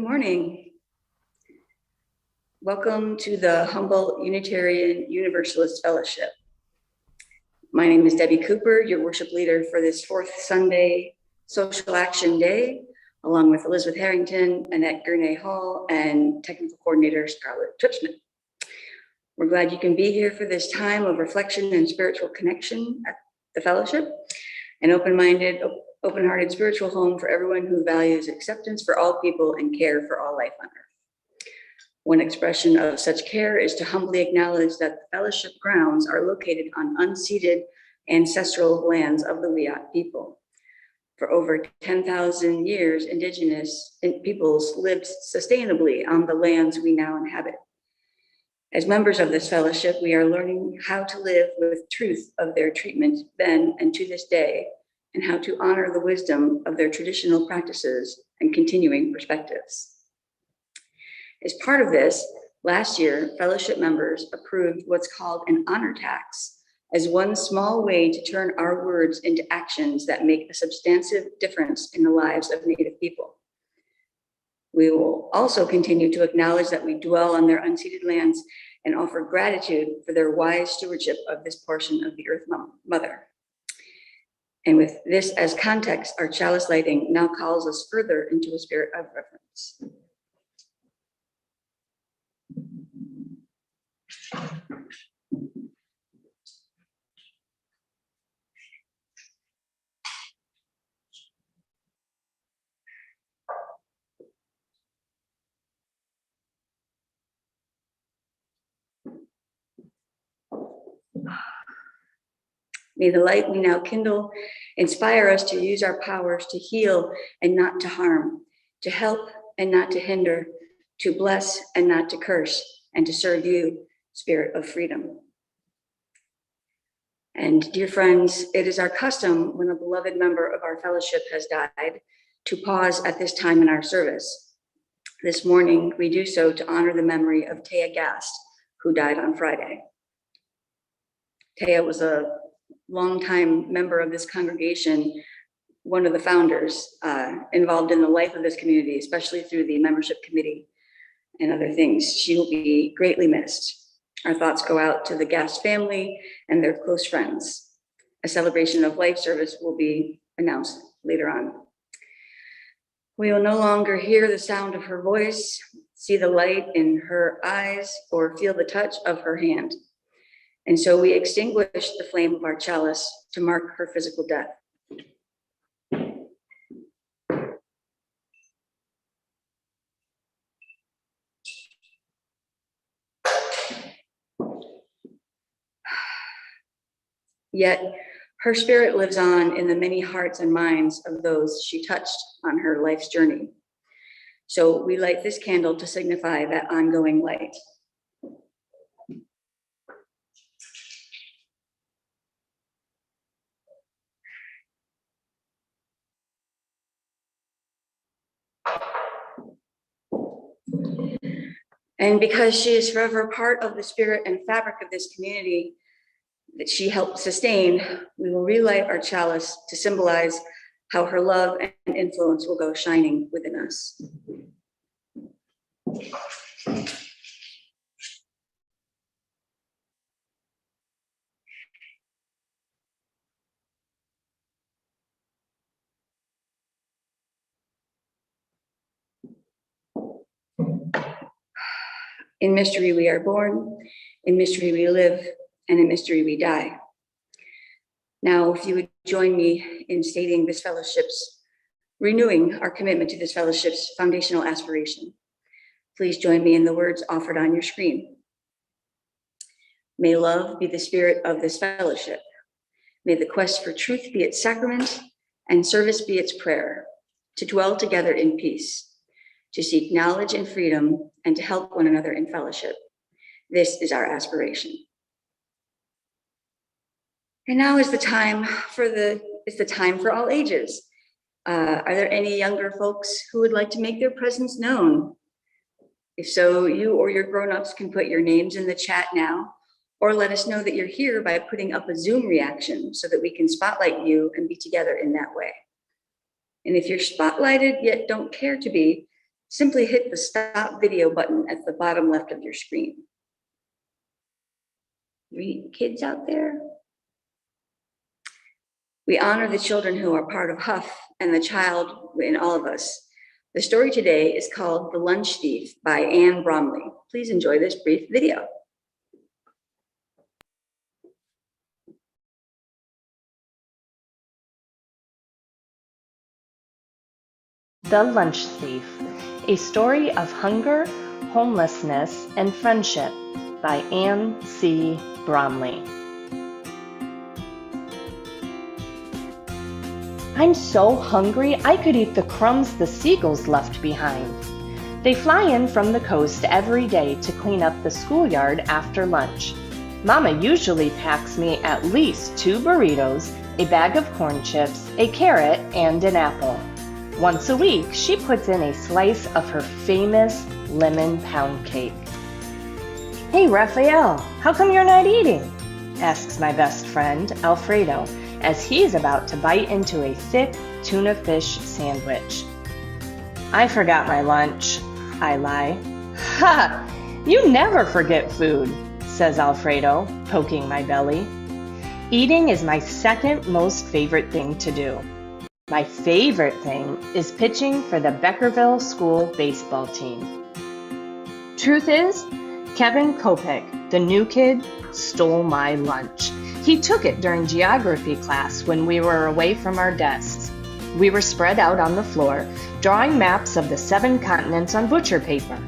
morning. Welcome to the Humboldt Unitarian Universalist Fellowship. My name is Debbie Cooper, your worship leader for this fourth Sunday Social Action Day, along with Elisabeth Harrington, Annette Gurnee Hall, and technical coordinator Scarlett Tripsman. We're glad you can be here for this time of reflection and spiritual connection at the fellowship, an open-minded, open-hearted spiritual home for everyone who values acceptance for all people and care for all life on earth. One expression of such care is to humbly acknowledge that the fellowship grounds are located on unceded ancestral lands of the Wiyot people. For over 10,000 years, indigenous peoples lived sustainably on the lands we now inhabit. As members of this fellowship, we are learning how to live with truth of their treatment then and to this day, and how to honor the wisdom of their traditional practices and continuing perspectives. As part of this, last year, fellowship members approved what's called an honor tax as one small way to turn our words into actions that make a substantive difference in the lives of Native people. We will also continue to acknowledge that we dwell on their unceded lands and offer gratitude for their wise stewardship of this portion of the Earth Mother. And with this as context, our chalice lighting now calls us further into a spirit of reverence. May the light we now kindle inspire us to use our powers to heal and not to harm, to help and not to hinder, to bless and not to curse, and to serve you, Spirit of freedom. And dear friends, it is our custom when a beloved member of our fellowship has died to pause at this time in our service. This morning, we do so to honor the memory of Taya Gast, who died on Friday. Taya was a longtime member of this congregation, one of the founders, involved in the life of this community, especially through the membership committee and other things. She will be greatly missed. Our thoughts go out to the Gast family and their close friends. A celebration of life service will be announced later on. We will no longer hear the sound of her voice, see the light in her eyes, or feel the touch of her hand. And so we extinguish the flame of our chalice to mark her physical death. Yet her spirit lives on in the many hearts and minds of those she touched on her life's journey. So we light this candle to signify that ongoing light. And because she is forever part of the spirit and fabric of this community that she helped sustain, we will relight our chalice to symbolize how her love and influence will go shining within us. In mystery we are born, in mystery we live, and in mystery we die. Now, if you would join me in stating this fellowship's, renewing our commitment to this fellowship's foundational aspiration. Please join me in the words offered on your screen. May love be the spirit of this fellowship. May the quest for truth be its sacrament and service be its prayer, to dwell together in peace, to seek knowledge and freedom, and to help one another in fellowship. This is our aspiration. And now is the time for all ages. Are there any younger folks who would like to make their presence known? If so, you or your grown-ups can put your names in the chat now, or let us know that you're here by putting up a Zoom reaction so that we can spotlight you and be together in that way. And if you're spotlighted yet don't care to be, simply hit the stop video button at the bottom left of your screen. Kids out there? We honor the children who are part of Huff and the child in all of us. The story today is called The Lunch Thief by Anne Bromley. Please enjoy this brief video. The Lunch Thief, a story of hunger, homelessness, and friendship by Anne C. Bromley. I'm so hungry I could eat the crumbs the seagulls left behind. They fly in from the coast every day to clean up the schoolyard after lunch. Mama usually packs me at least 2 burritos, a bag of corn chips, a carrot, and an apple. Once a week, she puts in a slice of her famous lemon pound cake. Hey, Raphael, how come you're not eating? Asks my best friend, Alfredo, as he's about to bite into a thick tuna fish sandwich. I forgot my lunch, I lie. Ha! You never forget food, says Alfredo, poking my belly. Eating is my second most favorite thing to do. My favorite thing is pitching for the Beckerville school baseball team. Truth is, Kevin Kocher, the new kid, stole my lunch. He took it during geography class when we were away from our desks. We were spread out on the floor, drawing maps of the 7 continents on butcher paper.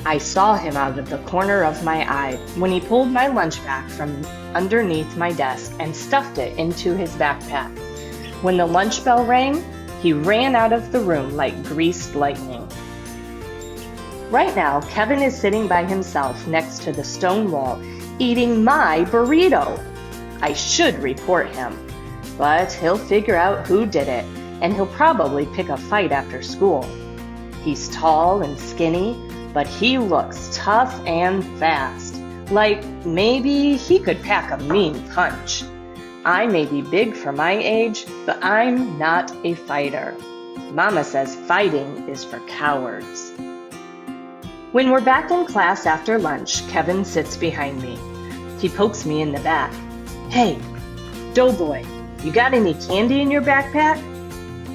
I saw him out of the corner of my eye when he pulled my lunch bag from underneath my desk and stuffed it into his backpack. When the lunch bell rang, he ran out of the room like greased lightning. Right now, Kevin is sitting by himself next to the stone wall, eating my burrito. I should report him, but he'll figure out who did it, and he'll probably pick a fight after school. He's tall and skinny, but he looks tough and fast, like maybe he could pack a mean punch. I may be big for my age, but I'm not a fighter. Mama says fighting is for cowards. When we're back in class after lunch, Kevin sits behind me. He pokes me in the back. Hey, doughboy, you got any candy in your backpack?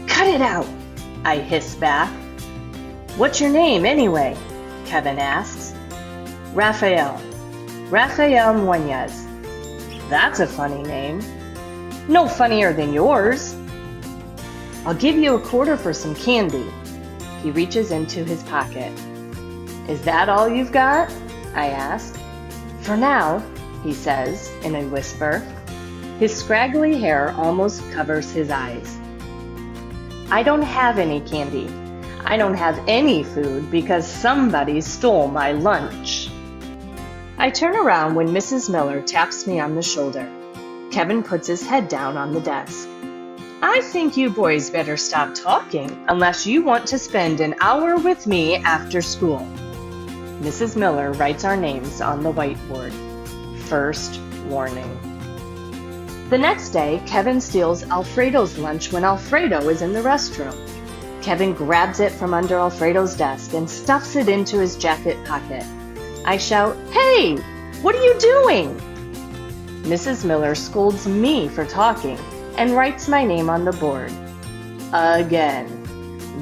Cut it out, I hiss back. What's your name anyway? Kevin asks. Raphael Muñoz. That's a funny name. No funnier than yours. I'll give you a quarter for some candy. He reaches into his pocket. Is that all you've got? I ask. For now, he says in a whisper. His scraggly hair almost covers his eyes. I don't have any candy. I don't have any food because somebody stole my lunch. I turn around when Mrs. Miller taps me on the shoulder. Kevin puts his head down on the desk. I think you boys better stop talking unless you want to spend an hour with me after school. Mrs. Miller writes our names on the whiteboard. First warning. The next day, Kevin steals Alfredo's lunch when Alfredo is in the restroom. Kevin grabs it from under Alfredo's desk and stuffs it into his jacket pocket. I shout, "Hey, what are you doing?" Mrs. Miller scolds me for talking and writes my name on the board. Again.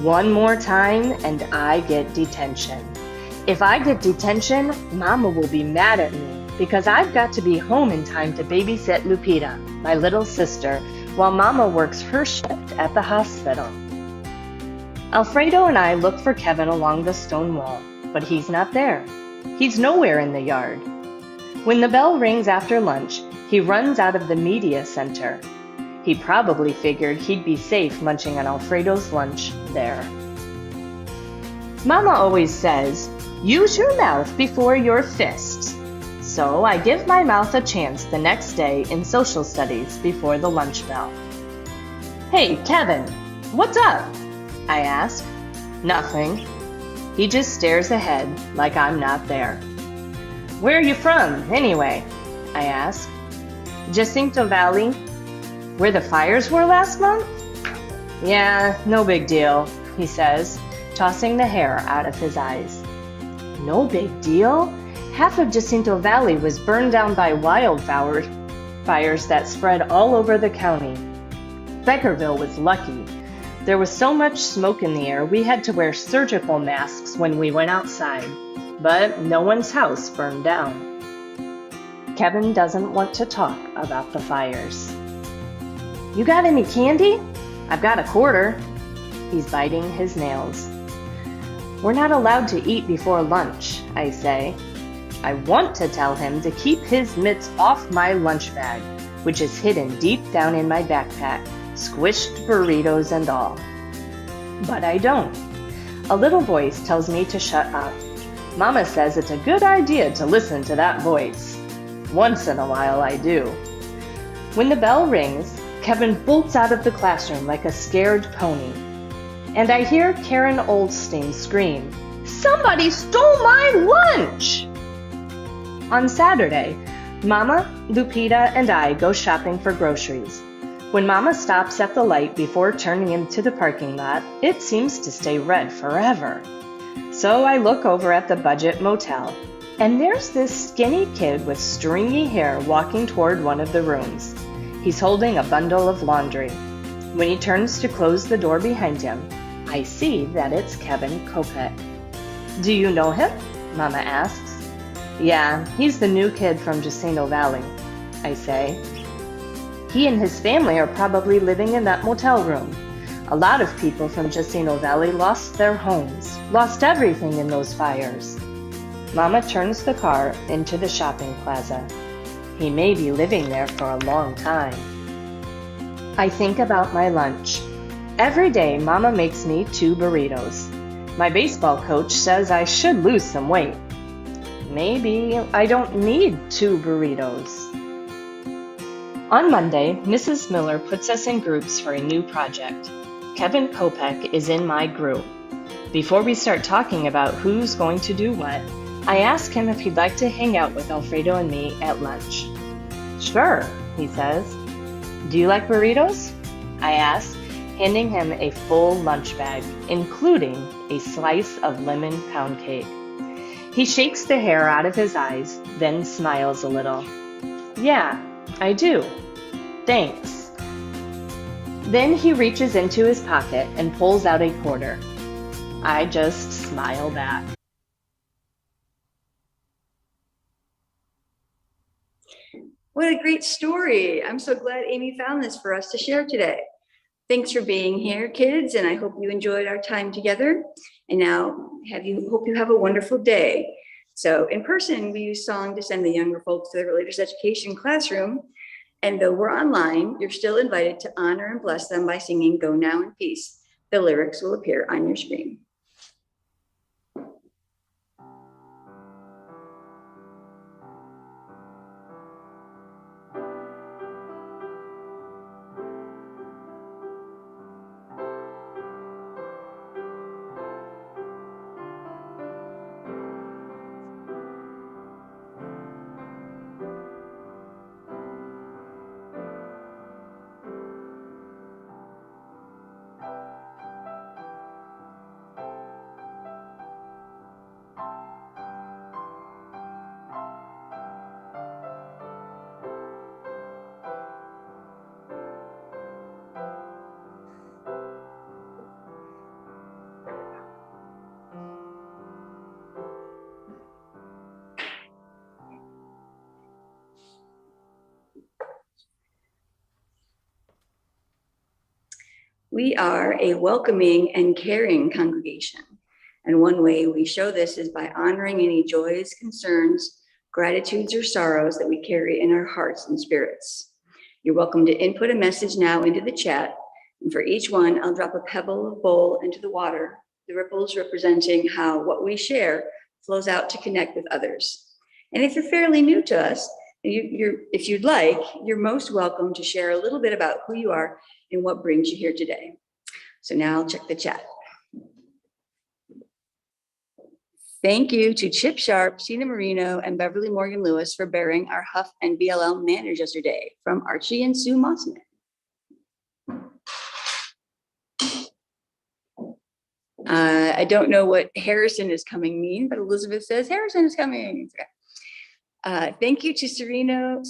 One more time and I get detention. If I get detention, Mama will be mad at me because I've got to be home in time to babysit Lupita, my little sister, while Mama works her shift at the hospital. Alfredo and I look for Kevin along the stone wall, but he's not there. He's nowhere in the yard. When the bell rings after lunch, he runs out of the media center. He probably figured he'd be safe munching on Alfredo's lunch there. Mama always says, use your mouth before your fists. So I give my mouth a chance the next day in social studies before the lunch bell. Hey, Kevin, what's up? I ask. Nothing. He just stares ahead like I'm not there. Where are you from, anyway? I ask. Jacinto Valley. Where the fires were last month? Yeah, no big deal, he says. tossing the hair out of his eyes. No big deal. Half of Jacinto Valley was burned down by wildfires that spread all over the county. Beckerville was lucky. There was so much smoke in the air we had to wear surgical masks when we went outside, but no one's house burned down. Kevin doesn't want to talk about the fires. You got any candy? I've got a quarter. He's biting his nails. We're not allowed to eat before lunch, I say. I want to tell him to keep his mitts off my lunch bag, which is hidden deep down in my backpack, squished burritos and all. But I don't. A little voice tells me to shut up. Mama says it's a good idea to listen to that voice. Once in a while I do. When the bell rings, Kevin bolts out of the classroom like a scared pony. And I hear Karen Oldstein scream, "Somebody stole my lunch!" On Saturday, Mama, Lupita, and I go shopping for groceries. When Mama stops at the light before turning into the parking lot, it seems to stay red forever. So I look over at the budget motel, and there's this skinny kid with stringy hair walking toward one of the rooms. He's holding a bundle of laundry. When he turns to close the door behind him, I see that it's Kevin Kocher. Do you know him? Mama asks. Yeah, he's the new kid from Jacinto Valley, I say. He and his family are probably living in that motel room. A lot of people from Jacinto Valley lost their homes, lost everything in those fires. Mama turns the car into the shopping plaza. He may be living there for a long time. I think about my lunch. Every day, Mama makes me 2 burritos. My baseball coach says I should lose some weight. Maybe I don't need 2 burritos. On Monday, Mrs. Miller puts us in groups for a new project. Kevin Kocher is in my group. Before we start talking about who's going to do what, I ask him if he'd like to hang out with Alfredo and me at lunch. Sure, he says. Do you like burritos? I ask, handing him a full lunch bag, including a slice of lemon pound cake. He shakes the hair out of his eyes, then smiles a little. Yeah, I do. Thanks. Then he reaches into his pocket and pulls out a quarter. I just smile back. What a great story. I'm so glad Amy found this for us to share today. Thanks for being here, kids, and I hope you enjoyed our time together. And now, hope you have a wonderful day. So in person, we use song to send the younger folks to the religious education classroom. And though we're online, you're still invited to honor and bless them by singing Go Now in Peace. The lyrics will appear on your screen. We are a welcoming and caring congregation. And one way we show this is by honoring any joys, concerns, gratitudes, or sorrows that we carry in our hearts and spirits. You're welcome to input a message now into the chat. And for each one, I'll drop a pebble or bowl into the water, the ripples representing how what we share flows out to connect with others. And if you're fairly new to us, if you'd like, you're most welcome to share a little bit about who you are and what brings you here today. So now I'll check the chat. Thank you to Chip Sharp, Tina Marino, and Beverly Morgan Lewis for bearing our Huff and BLL manners yesterday, from Archie and Sue Mossman. I don't know what Harrison is coming mean, but Elisabeth says Harrison is coming. Thank you to Sina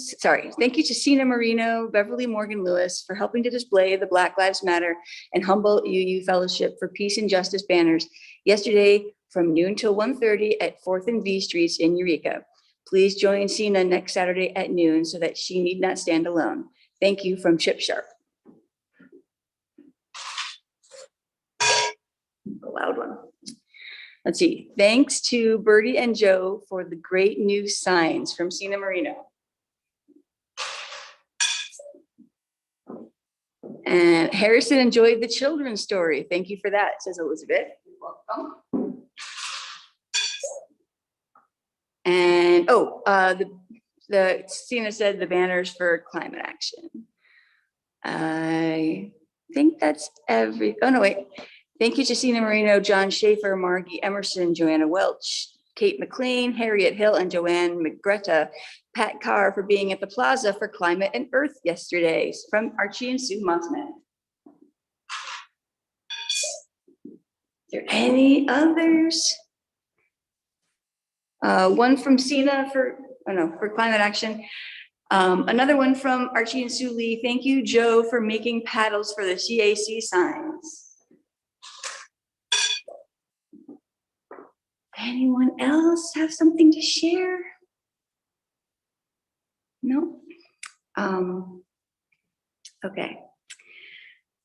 Marino, Beverly Morgan Lewis for helping to display the Black Lives Matter and Humboldt UU Fellowship for Peace and Justice banners yesterday from noon till 1:30 at 4th and V Streets in Eureka. Please join Sina next Saturday at noon so that she need not stand alone. Thank you from Chip Sharp. A loud one. Let's see. Thanks to Bertie and Joe for the great new signs from Sina Marino. And Harrison enjoyed the children's story. Thank you for that, says Elisabeth. You're welcome. And the Sina said the banners for climate action. I think that's every, oh no, wait. Thank you to Sina Marino, John Schaefer, Margie Emerson, Joanna Welch, Kate McLean, Harriet Hill, and Joanne McGreta, Pat Carr for being at the plaza for Climate and Earth yesterday, from Archie and Sue Mossman. Is there any others? One from Sina for climate action. Another one from Archie and Sue Lee. Thank you, Joe, for making paddles for the CAC signs. Anyone else have something to share? No? Okay.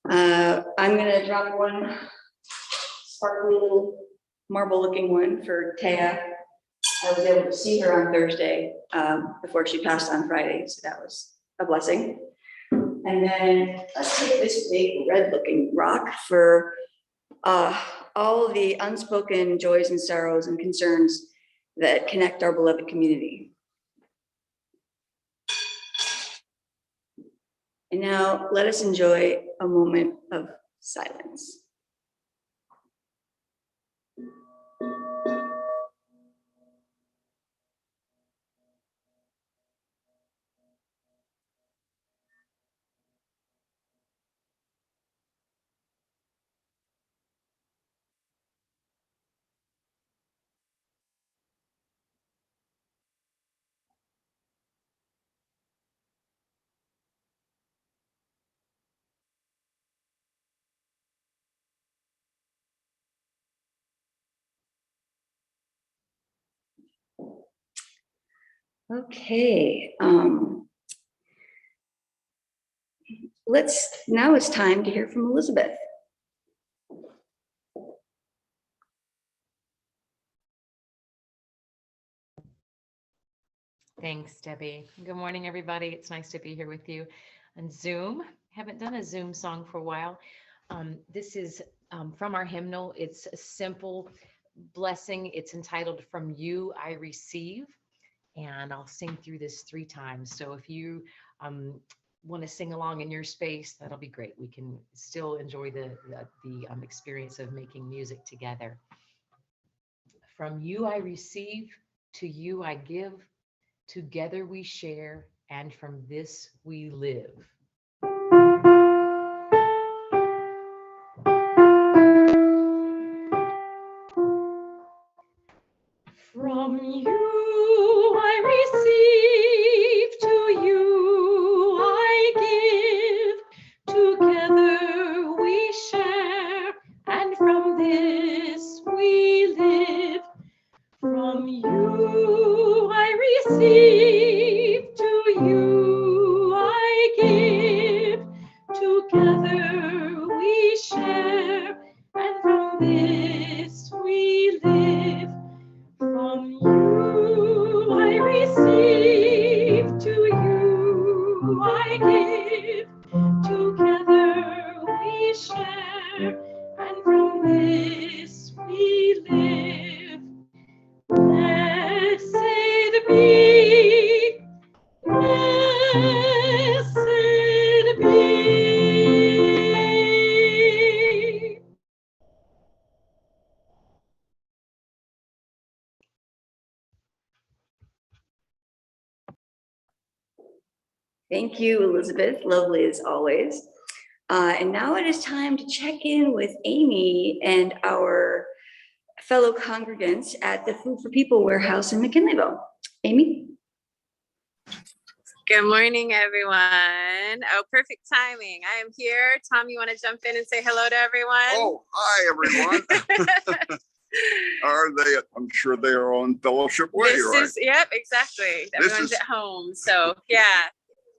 I'm gonna drop one sparkly little marble looking one for Taya. I was able to see her on Thursday before she passed on Friday, so that was a blessing. And then let's take this big red looking rock for all the unspoken joys and sorrows and concerns that connect our beloved community. And now let us enjoy a moment of silence. Okay, now it's time to hear from Elisabeth. Thanks, Debbie. Good morning, everybody. It's nice to be here with you on Zoom. Haven't done a Zoom song for a while. This is from our hymnal. It's a simple blessing. It's entitled "From You I Receive," and I'll sing through this 3 times. So if you want to sing along in your space, that'll be great. We can still enjoy the experience of making music together. From you I receive, to you I give. Together we share, and from this we live. From you I receive, to you I give. Together we share, and from this we live. From you I receive, to you I give. Together we share, and from this we live. From you I receive, to you I give. Together we share, and from this we live. Blessed be, blessed be. Thank you, Elisabeth. Lovely as always. And now it is time to check in with Amy and our fellow congregants at the Food for People warehouse in McKinleyville. Amy? Good morning, everyone. Oh, perfect timing. I am here. Tom, you want to jump in and say hello to everyone? Oh, hi, everyone. Are they? I'm sure they are on Fellowship Way, right? Yep, exactly. Everyone's at home. So, yeah.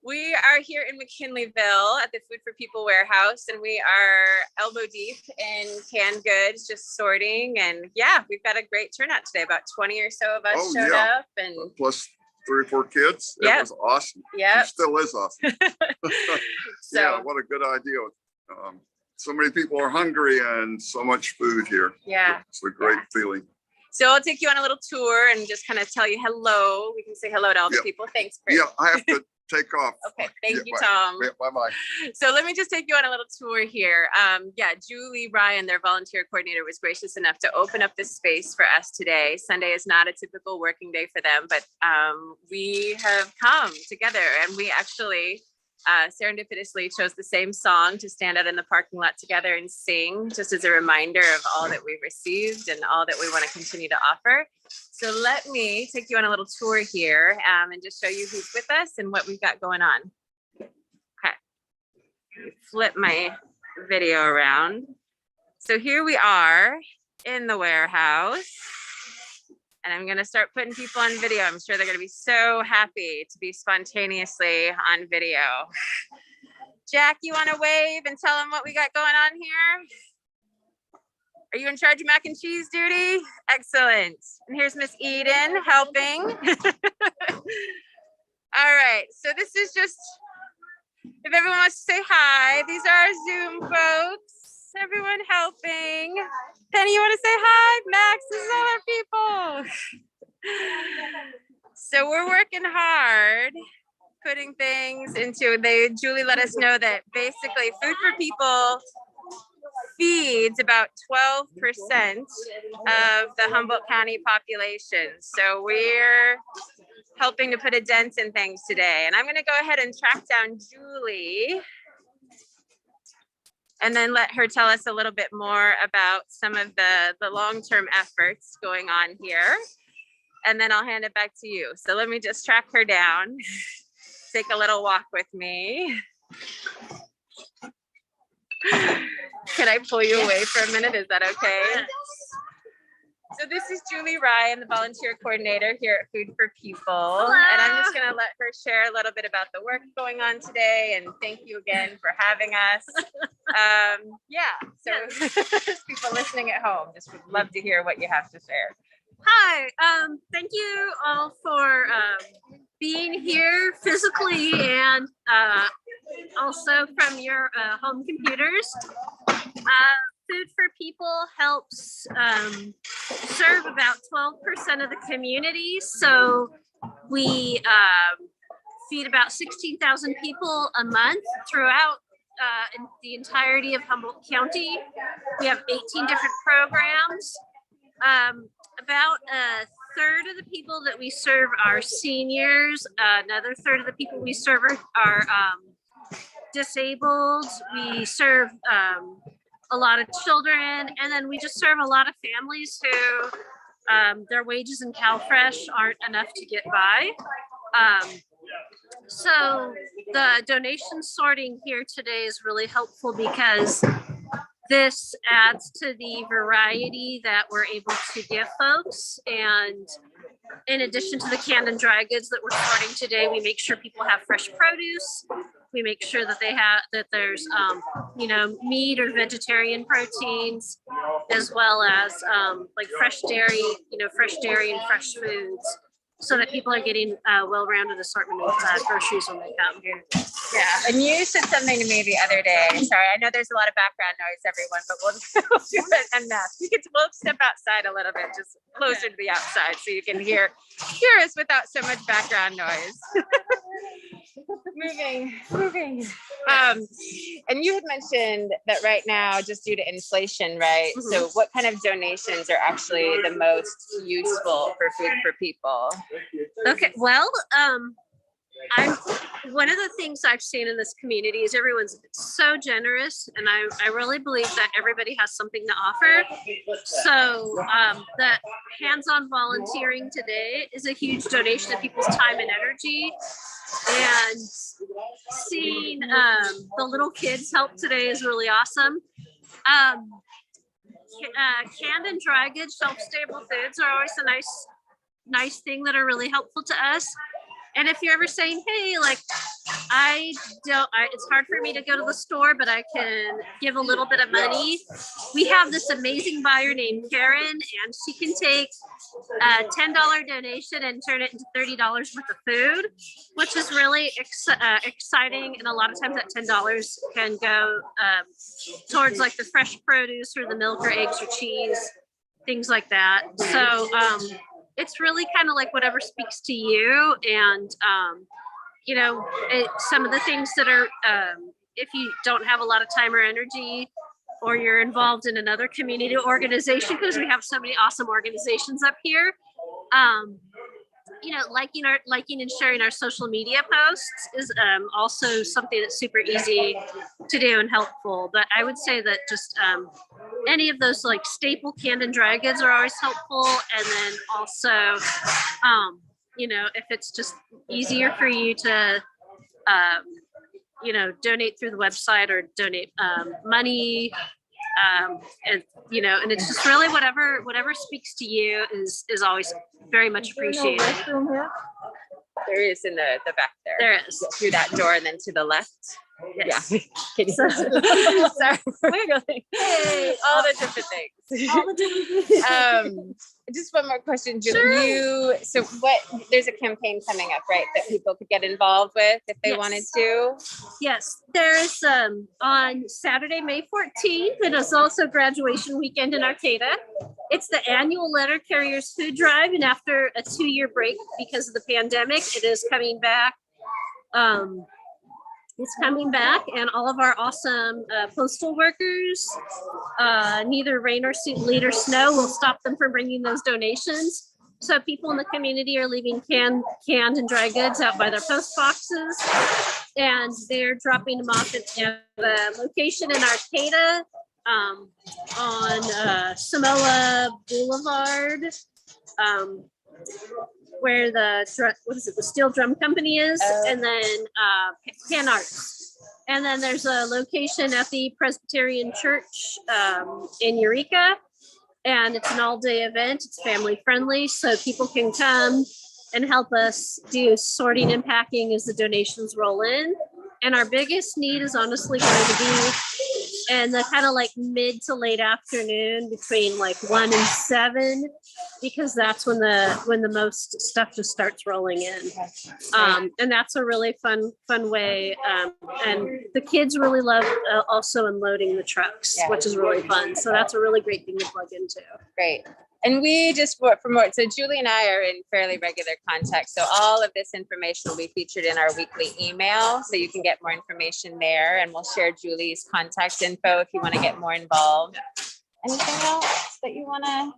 We are here in McKinleyville at the Food for People warehouse, and we are elbow deep in canned goods, just sorting. And yeah, we've got a great turnout today. About 20 or so of us showed up. And plus 3 or 4 kids. Yep. It was awesome. Yeah. It still is awesome. So, yeah, what a good idea. So many people are hungry and so much food here. Yeah. It's a great feeling. So I'll take you on a little tour and just kind of tell you hello. We can say hello to all the people. Thanks. Chris. Yeah, I have to take off. Okay, thank you, Tom. Bye-bye. So let me just take you on a little tour here. Julie Ryan, their volunteer coordinator, was gracious enough to open up this space for us today. Sunday is not a typical working day for them, but we have come together and we actually serendipitously chose the same song to stand out in the parking lot together and sing, just as a reminder of all that we've received and all that we want to continue to offer. So let me take you on a little tour here and just show you who's with us and what we've got going on. Okay, flip my video around. So here we are in the warehouse. And I'm going to start putting people on video. I'm sure they're going to be so happy to be spontaneously on video. Jack, you want to wave and tell them what we got going on here? Are you in charge of mac and cheese duty? Excellent. And here's Miss Eden helping. All right. So this is just, if everyone wants to say hi, these are our Zoom folks. Everyone helping. Penny, you want to say hi? Max, this is all our people. So we're working hard, putting things into, Julie let us know that basically Food for People feeds about 12% of the Humboldt County population. So we're helping to put a dent in things today. And I'm going to go ahead and track down Julie and then let her tell us a little bit more about some of the long-term efforts going on here. And then I'll hand it back to you. So let me just track her down. Take a little walk with me. Can I pull you away for a minute? Is that okay? So this is Julie Ryan, the volunteer coordinator here at Food for People. Hello. And I'm just going to let her share a little bit about the work going on today. And thank you again for having us. So people listening at home, just would love to hear what you have to share. Hi, thank you all for being here physically and also from your home computers. Food for People helps serve about 12% of the community. So we feed about 16,000 people a month throughout in the entirety of Humboldt County. We have 18 different programs. About a third of the people that we serve are seniors. Another third of the people we serve are disabled. We serve a lot of children, and then we just serve a lot of families who their wages in CalFresh aren't enough to get by. So the donation sorting here today is really helpful because this adds to the variety that we're able to give folks. And in addition to the canned and dry goods that we're sorting today, we make sure people have fresh produce. We make sure that there's meat or vegetarian proteins, as well as like fresh dairy and fresh foods, so that people are getting a well-rounded assortment of groceries when they come here. Yeah, and you said something to me the other day. Sorry, I know there's a lot of background noise, everyone, but we'll do it enough. We'll step outside a little bit, just closer to the outside, so you can hear us without so much background noise. Moving. And you had mentioned that right now, just due to inflation, right? Mm-hmm. So what kind of donations are actually the most useful for Food for People? Okay, well, One of the things I've seen in this community is everyone's so generous, and I really believe that everybody has something to offer. So the hands-on volunteering today is a huge donation of people's time and energy. And seeing the little kids help today is really awesome. Canned and dry goods, shelf-stable foods are always a nice thing that are really helpful to us. And if you're ever saying, hey, like, it's hard for me to go to the store, but I can give a little bit of money. We have this amazing buyer named Karen, and she can take a $10 donation and turn it into $30 worth of food, which is really exciting. And a lot of times that $10 can go towards like the fresh produce or the milk or eggs or cheese, things like that. So, it's really kind of like whatever speaks to you. And, some of the things that are, if you don't have a lot of time or energy, or you're involved in another community organization, because we have so many awesome organizations up here, liking and sharing our social media posts is also something that's super easy to do and helpful. But I would say that just any of those like staple canned and dry goods are always helpful. And then also, if it's just easier for you to, donate through the website or donate money, and it's just really whatever speaks to you is always very much appreciated. There is in the back there. There is. Through that door and then to the left. Yes. Yeah. Sorry. Hey, all the different things. Just one more question, Julie. Sure. There's a campaign coming up, right, that people could get involved with if they wanted to? Yes, there's on Saturday, May 14th. It is also graduation weekend in Arcata. It's the annual Letter Carriers Food Drive, and after a 2-year break because of the pandemic, it is coming back. It's coming back, and all of our awesome postal workers, neither rain or sleet or snow will stop them from bringing those donations. So people in the community are leaving canned and dry goods out by their post boxes, and they're dropping them off at a location in Arcata on Samoa Boulevard, where the Steel Drum Company is, and then Pan Arts. And then there's a location at the Presbyterian Church in Eureka, and it's an all-day event. It's family friendly, so people can come and help us do sorting and packing as the donations roll in. And our biggest need is honestly going to be in the kind of like mid to late afternoon between like 1 and 7, because that's when the most stuff just starts rolling in. And that's a really fun way. And the kids really love also unloading the trucks, which is really fun. So that's a really great thing to plug into. Great. And we just promote, so Julie and I are in fairly regular contact. So all of this information will be featured in our weekly email. So you can get more information there, and we'll share Julie's contact info if you want to get more involved. Anything else that you want to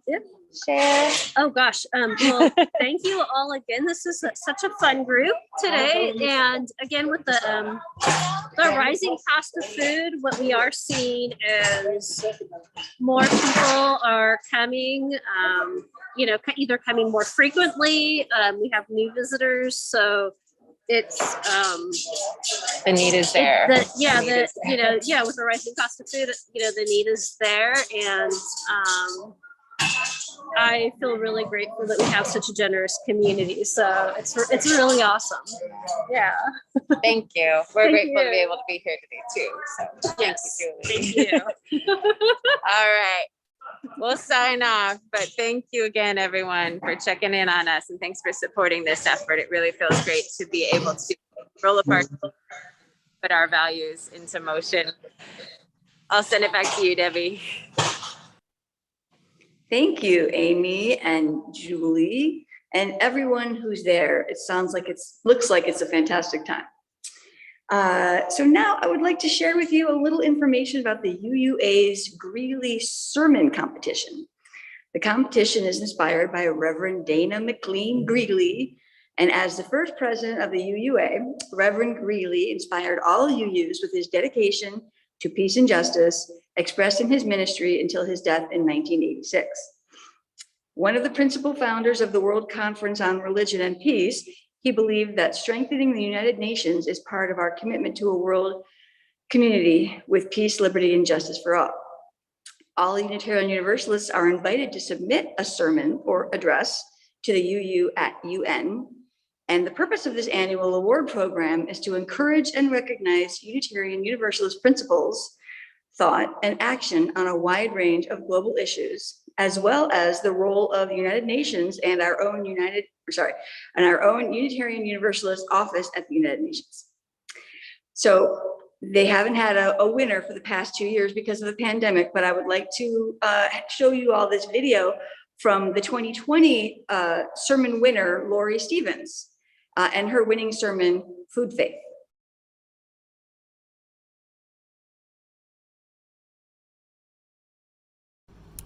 share? Oh gosh. Well, thank you all again. This is such a fun group today. And again, with the rising cost of food, what we are seeing is more people are coming, either coming more frequently. We have new visitors. So it's the need is there. With the rising cost of food, the need is there. And I feel really grateful that we have such a generous community. So it's really awesome. Yeah. Thank you. We're grateful to be able to be here today too. So thank you, Julie. Thank you. All right. We'll sign off, but thank you again, everyone, for checking in on us, and thanks for supporting this effort. It really feels great to be able to roll up our, put our values into motion. I'll send it back to you, Debbie. Thank you, Amy and Julie and everyone who's there. It looks like it's a fantastic time. So now I would like to share with you a little information about the UUA's Greeley Sermon Competition. The competition is inspired by Reverend Dana McLean Greeley And as the first president of the UUA, Reverend Greeley inspired all UUs with his dedication to peace and justice, expressed in his ministry until his death in 1986. One of the principal founders of the World Conference on Religion and Peace, he believed that strengthening the United Nations is part of our commitment to a world community with peace, liberty, and justice for all. All Unitarian Universalists are invited to submit a sermon or address to the UU at UN. And the purpose of this annual award program is to encourage and recognize Unitarian Universalist principles, thought, and action on a wide range of global issues, as well as the role of the United Nations and our own Unitarian Universalist office at the United Nations. So they haven't had a winner for the past 2 years because of the pandemic, but I would like to show you all this video from the 2020 sermon winner, Lóre Stevens, and her winning sermon, Food Faith.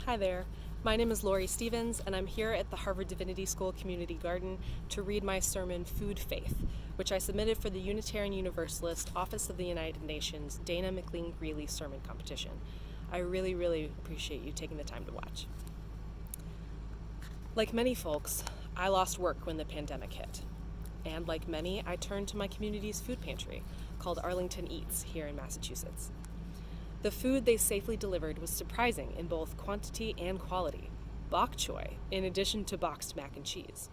Hi there, my name is Lóre Stevens, and I'm here at the Harvard Divinity School Community Garden to read my sermon, Food Faith, which I submitted for the Unitarian Universalist Office of the United Nations Dana McLean-Greeley Sermon Competition. I really, really appreciate you taking the time to watch. Like many folks, I lost work when the pandemic hit. And like many, I turned to my community's food pantry, called Arlington Eats, here in Massachusetts. The food they safely delivered was surprising in both quantity and quality, bok choy in addition to boxed mac and cheese.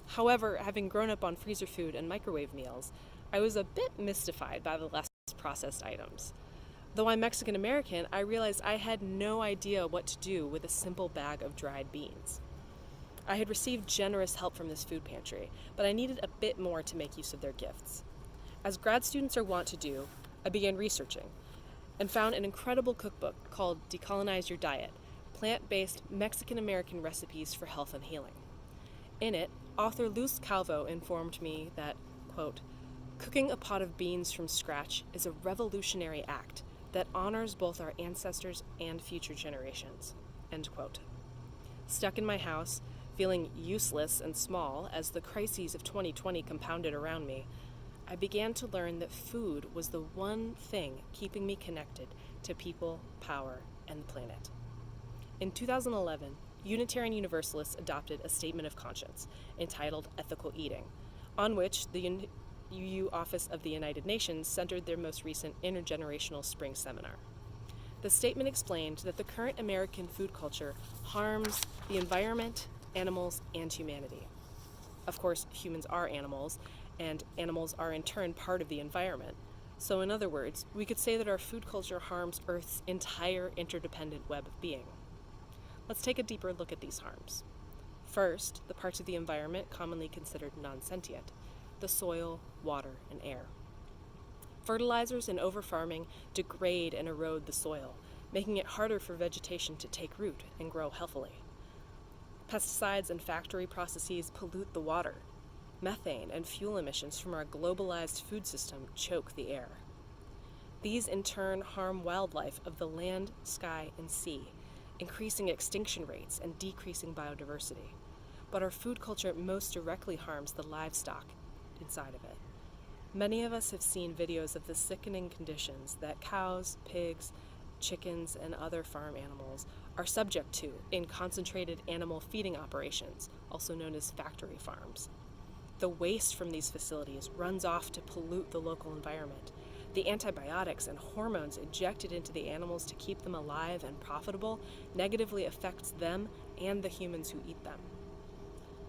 However, having grown up on freezer food and microwave meals, I was a bit mystified by the less processed items. Though I'm Mexican American, I realized I had no idea what to do with a simple bag of dried beans. I had received generous help from this food pantry, but I needed a bit more to make use of their gifts. As grad students are wont to do, I began researching and found an incredible cookbook called Decolonize Your Diet, Plant-Based Mexican-American Recipes for Health and Healing. In it, author Luz Calvo informed me that, quote, cooking a pot of beans from scratch is a revolutionary act that honors both our ancestors and future generations, end quote. Stuck in my house, feeling useless and small as the crises of 2020 compounded around me, I began to learn that food was the one thing keeping me connected to people, power, and the planet. In 2011, Unitarian Universalists adopted a statement of conscience entitled Ethical Eating, on which the UU Office of the United Nations centered their most recent intergenerational spring seminar. The statement explained that the current American food culture harms the environment, animals, and humanity. Of course, humans are animals, and animals are in turn part of the environment. So in other words, we could say that our food culture harms Earth's entire interdependent web of being. Let's take a deeper look at these harms. First, the parts of the environment commonly considered non-sentient, the soil, water, and air. Fertilizers and overfarming degrade and erode the soil, making it harder for vegetation to take root and grow healthily. Pesticides and factory processes pollute the water. Methane and fuel emissions from our globalized food system choke the air. These in turn harm wildlife of the land, sky, and sea, increasing extinction rates and decreasing biodiversity. But our food culture most directly harms the livestock inside of it. Many of us have seen videos of the sickening conditions that cows, pigs, chickens, and other farm animals are subject to in concentrated animal feeding operations, also known as factory farms. The waste from these facilities runs off to pollute the local environment. The antibiotics and hormones injected into the animals to keep them alive and profitable negatively affects them and the humans who eat them.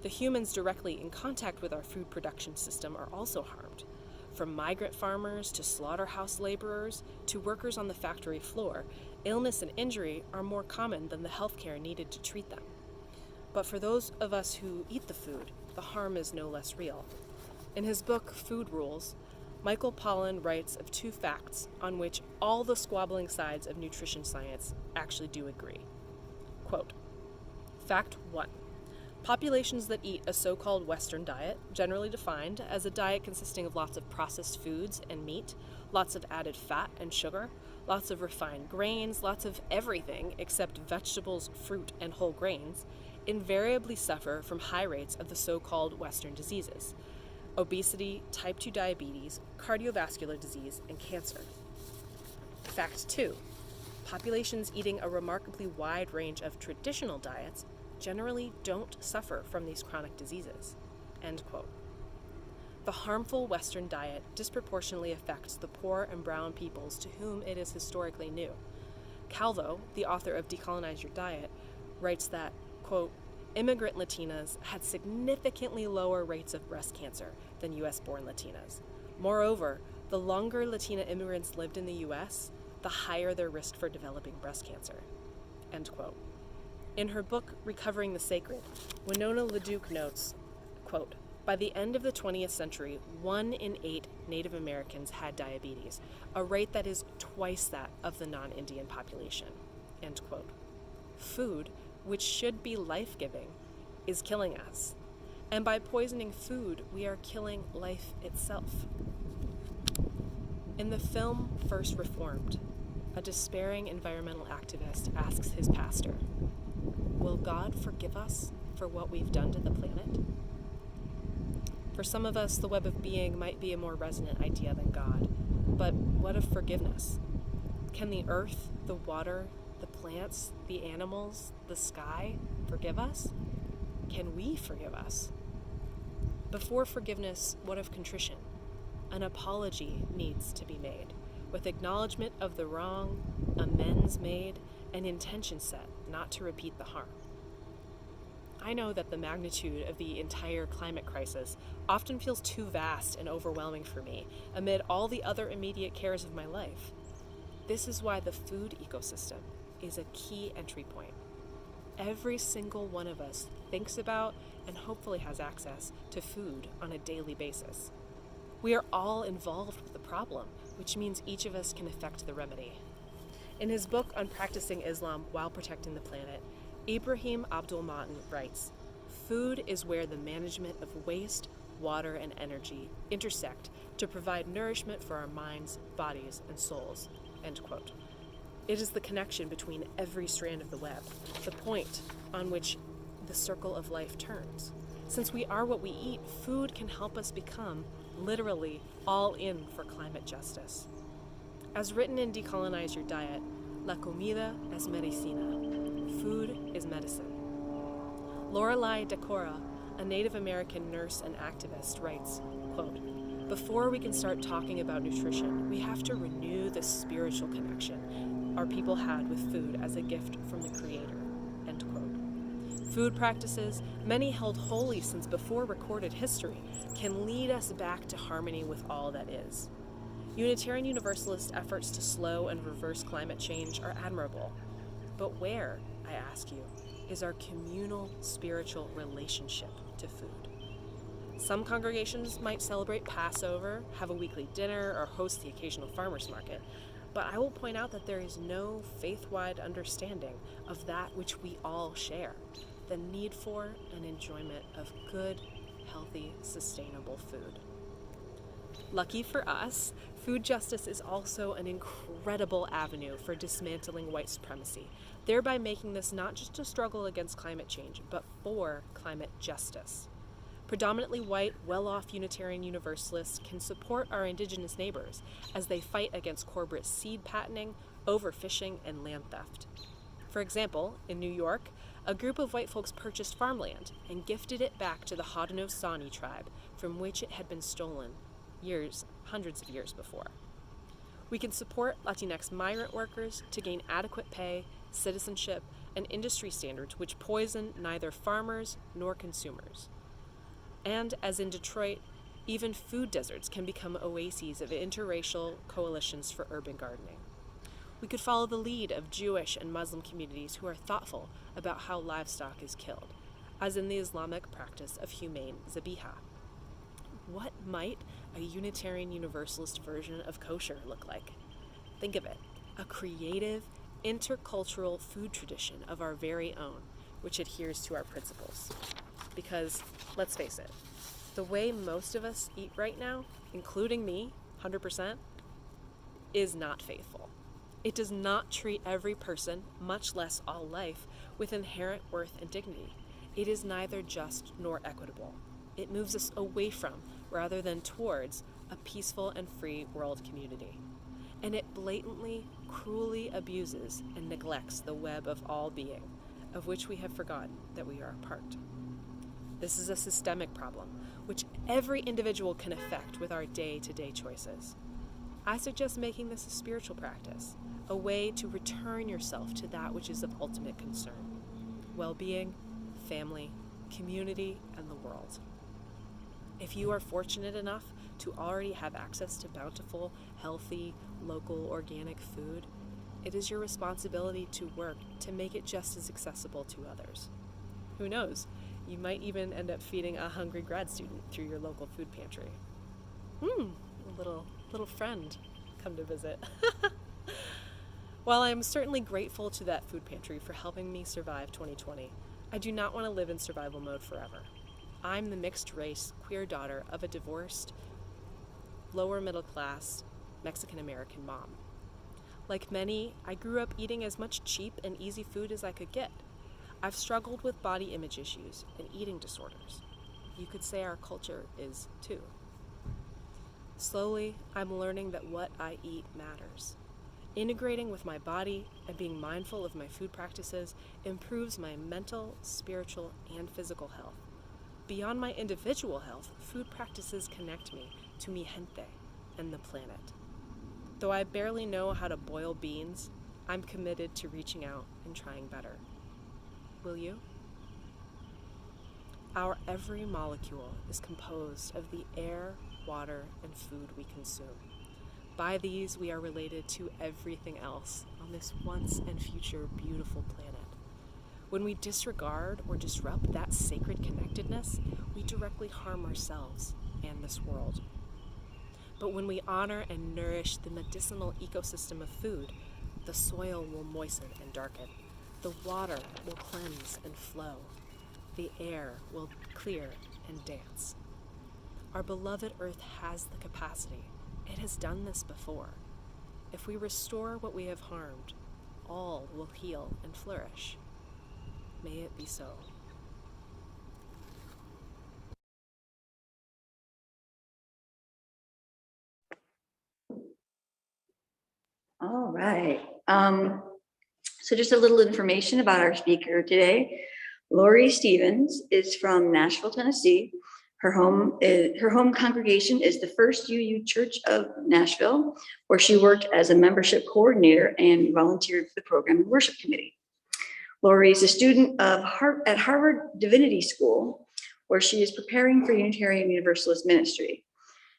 The humans directly in contact with our food production system are also harmed. From migrant farmers to slaughterhouse laborers to workers on the factory floor, illness and injury are more common than the healthcare needed to treat them. But for those of us who eat the food, the harm is no less real. In his book, Food Rules, Michael Pollan writes of two facts on which all the squabbling sides of nutrition science actually do agree. Quote, Fact 1. Populations that eat a so-called Western diet, generally defined as a diet consisting of lots of processed foods and meat, lots of added fat and sugar, lots of refined grains, lots of everything except vegetables, fruit, and whole grains, invariably suffer from high rates of the so-called Western diseases: obesity, type 2 diabetes, cardiovascular disease, and cancer. Fact 2. Populations eating a remarkably wide range of traditional diets generally don't suffer from these chronic diseases. End quote. The harmful Western diet disproportionately affects the poor and brown peoples to whom it is historically new. Calvo, the author of Decolonize Your Diet, writes that, quote, immigrant Latinas had significantly lower rates of breast cancer than U.S.-born Latinas. Moreover, the longer Latina immigrants lived in the U.S., the higher their risk for developing breast cancer. End quote. In her book, Recovering the Sacred, Winona LaDuke notes, quote, by the end of the 20th century, 1 in 8 Native Americans had diabetes, a rate that is twice that of the non-Indian population. End quote. Food, which should be life-giving, is killing us. And by poisoning food, we are killing life itself. In the film First Reformed, a despairing environmental activist asks his pastor, will God forgive us for what we've done to the planet? For some of us, the web of being might be a more resonant idea than God, but what of forgiveness? Can the earth, the water, the plants, the animals, the sky forgive us? Can we forgive us? Before forgiveness, what of contrition? An apology needs to be made, with acknowledgement of the wrong, amends made, and intention set not to repeat the harm. I know that the magnitude of the entire climate crisis often feels too vast and overwhelming for me amid all the other immediate cares of my life. This is why the food ecosystem is a key entry point. Every single one of us thinks about and hopefully has access to food on a daily basis. We are all involved with the problem, which means each of us can affect the remedy. In his book on practicing Islam while protecting the planet, Ibrahim Abdul-Matin writes, food is where the management of waste, water, and energy intersect to provide nourishment for our minds, bodies, and souls. End quote. It is the connection between every strand of the web, the point on which the circle of life turns. Since we are what we eat, food can help us become, literally, all in for climate justice. As written in Decolonize Your Diet, La comida es medicina. Food is medicine. Lorelei Decora, a Native American nurse and activist, writes, quote, before we can start talking about nutrition, we have to renew the spiritual connection our people had with food as a gift from the Creator, end quote. Food practices, many held holy since before recorded history, can lead us back to harmony with all that is. Unitarian Universalist efforts to slow and reverse climate change are admirable. But where, I ask you, is our communal spiritual relationship to food? Some congregations might celebrate Passover, have a weekly dinner, or host the occasional farmer's market, but I will point out that there is no faith-wide understanding of that which we all share, the need for and enjoyment of good, healthy, sustainable food. Lucky for us, food justice is also an incredible avenue for dismantling white supremacy, thereby making this not just a struggle against climate change, but for climate justice. Predominantly white, well-off Unitarian Universalists can support our Indigenous neighbors as they fight against corporate seed patenting, overfishing, and land theft. For example, in New York, a group of white folks purchased farmland and gifted it back to the Haudenosaunee tribe from which it had been stolen hundreds of years before. We can support Latinx migrant workers to gain adequate pay, citizenship, and industry standards which poison neither farmers nor consumers. And as in Detroit, even food deserts can become oases of interracial coalitions for urban gardening. We could follow the lead of Jewish and Muslim communities who are thoughtful about how livestock is killed, as in the Islamic practice of humane zabiha. What might a Unitarian Universalist version of kosher look like? Think of it, a creative, intercultural food tradition of our very own, which adheres to our principles. Because, let's face it, the way most of us eat right now, including me, 100%, is not faithful. It does not treat every person, much less all life, with inherent worth and dignity. it is neither just nor equitable. It moves us away from, rather than towards, a peaceful and free world community. And it blatantly, cruelly abuses and neglects the web of all being, of which we have forgotten that we are a part. This is a systemic problem, which every individual can affect with our day-to-day choices. I suggest making this a spiritual practice, a way to return yourself to that which is of ultimate concern: well-being, family, community, and the world. If you are fortunate enough to already have access to bountiful, healthy, local, organic food, it is your responsibility to work to make it just as accessible to others. Who knows? You might even end up feeding a hungry grad student through your local food pantry. A little friend come to visit. While I am certainly grateful to that food pantry for helping me survive 2020, I do not want to live in survival mode forever. I'm the mixed race, queer daughter of a divorced, lower middle class, Mexican-American mom. Like many, I grew up eating as much cheap and easy food as I could get. I've struggled with body image issues and eating disorders. You could say our culture is too. Slowly, I'm learning that what I eat matters. Integrating with my body and being mindful of my food practices improves my mental, spiritual, and physical health. Beyond my individual health, food practices connect me to mi gente and the planet. Though I barely know how to boil beans, I'm committed to reaching out and trying better. Will you? Our every molecule is composed of the air, water, and food we consume. By these, we are related to everything else on this once and future beautiful planet. When we disregard or disrupt that sacred connectedness, we directly harm ourselves and this world. But when we honor and nourish the medicinal ecosystem of food, the soil will moisten and darken. The water will cleanse and flow. The air will clear and dance. Our beloved Earth has the capacity. It has done this before. If we restore what we have harmed, all will heal and flourish. May it be so. All right. So just a little information about our speaker today. Lóre Stevens is from Nashville, Tennessee. Her home congregation is the First UU Church of Nashville, where she worked as a membership coordinator and volunteered for the program and worship committee. Lóre is a student at Harvard Divinity School, where she is preparing for Unitarian Universalist ministry.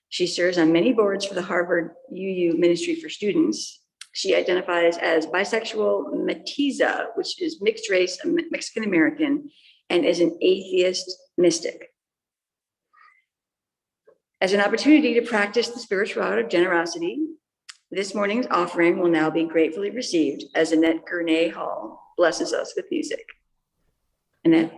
She serves on many boards for the Harvard UU Ministry for Students. She identifies as bisexual mestiza, which is mixed race, Mexican American, and is an atheist mystic. As an opportunity to practice the spiritual art of generosity, this morning's offering will now be gratefully received as Annette Gurnee Hall blesses us with music. Annette.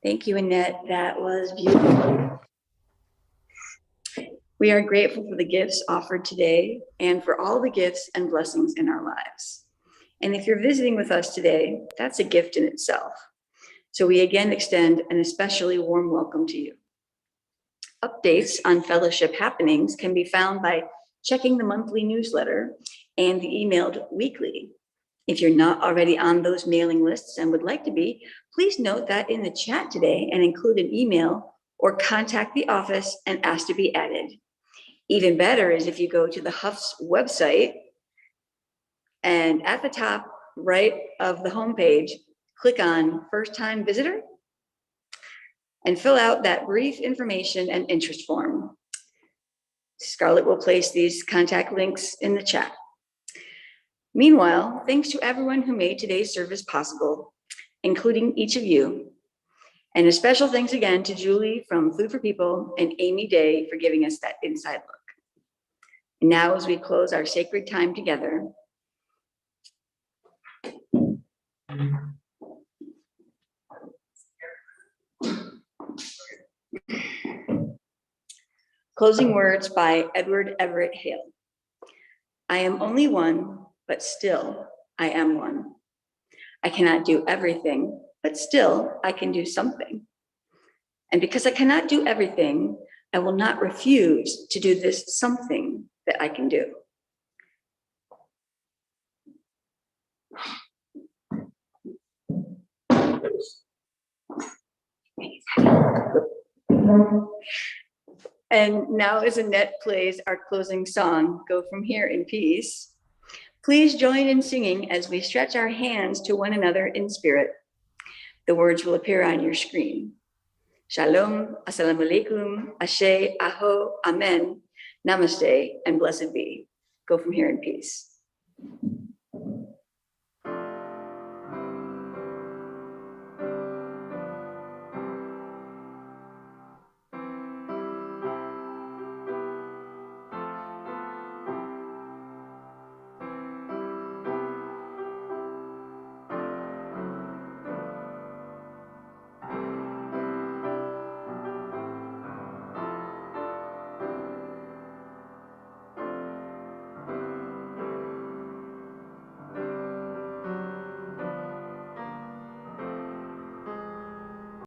Thank you, Annette. That was beautiful. We are grateful for the gifts offered today and for all the gifts and blessings in our lives. And if you're visiting with us today, that's a gift in itself. So we again extend an especially warm welcome to you. Updates on fellowship happenings can be found by checking the monthly newsletter and the emailed weekly. If you're not already on those mailing lists and would like to be, please note that in the chat today and include an email or contact the office and ask to be added. Even better is if you go to the Huff's website and at the top right of the homepage, click on First Time Visitor and fill out that brief information and interest form. Scarlett will place these contact links in the chat. Meanwhile, thanks to everyone who made today's service possible, including each of you. And a special thanks again to Julie from Food for People and Amy Day for giving us that inside look. And now, as we close our sacred time together, closing words by Edward Everett Hale. I am only one, but still I am one. I cannot do everything, but still I can do something. And because I cannot do everything, I will not refuse to do this something that I can do. And now as Annette plays our closing song, Go From Here in Peace, please join in singing as we stretch our hands to one another in spirit. The words will appear on your screen. Shalom, assalamu alaikum, ashe, aho, amen, namaste, and blessed be. Go from here in peace.